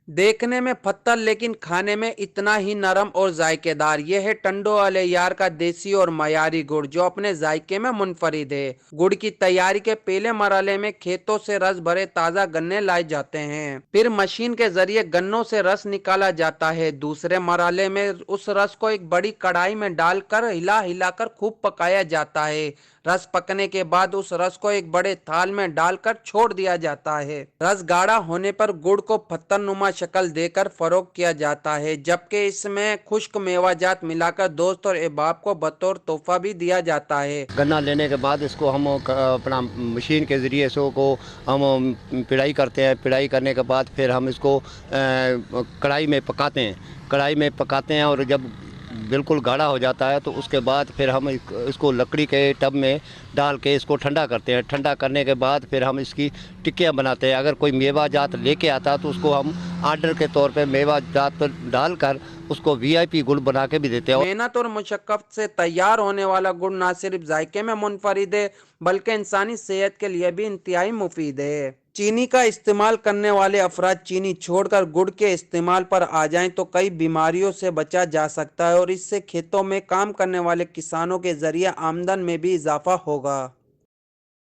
देखने में पत्थर लेकिन खाने में इतना ही नरम और जायकेदार। यह है टंडो वाले यार का देसी और मयारी गुड़, जो अपने जायके में मुनफरिद है। गुड़ की तैयारी के पहले मरहले में खेतों से रस भरे ताजा गन्ने लाए जाते हैं, फिर मशीन के जरिए गन्नों से रस निकाला जाता है। दूसरे मरहले में उस रस को एक बड़ी कढ़ाई में डालकर हिला हिलाकर खूब पकाया जाता है। रस पकने के बाद उस रस को एक बड़े थाल में डालकर छोड़ दिया जाता है। रस गाढ़ा होने पर गुड़ को पत्थरनुमा शक्ल देकर फरोख्त किया जाता है, जबकि इसमें खुश्क मेवाजात मिलाकर दोस्त और अहबाब को बतौर तोहफा भी दिया जाता है। गन्ना लेने के बाद इसको हम अपना मशीन के ज़रिए इसको को हम पिड़ाई करते हैं। पिड़ाई करने के बाद फिर हम इसको कढ़ाई में पकाते हैं। कढ़ाई में पकाते हैं और जब बिल्कुल गाढ़ा हो जाता है तो उसके बाद फिर हम इसको लकड़ी के टब में डाल के इसको ठंडा करते हैं। ठंडा करने के बाद फिर हम इसकी टिक्कियाँ बनाते हैं। अगर कोई मेवा जात लेके आता तो उसको हम आर्डर के तौर पे मेवा जात डालकर उसको वीआईपी गुड़ बना के भी देते हैं। मेहनत और मुशक्कत से तैयार होने वाला गुड़ न सिर्फ जायके में मुनफरिद है, बल्कि इंसानी सेहत के लिए भी इंतहाई मुफीद है। चीनी का इस्तेमाल करने वाले अफराद चीनी छोड़कर गुड़ के इस्तेमाल पर आ जाएं तो कई बीमारियों से बचा जा सकता है, और इससे खेतों में काम करने वाले किसानों के जरिए आमदन में भी इजाफा होगा।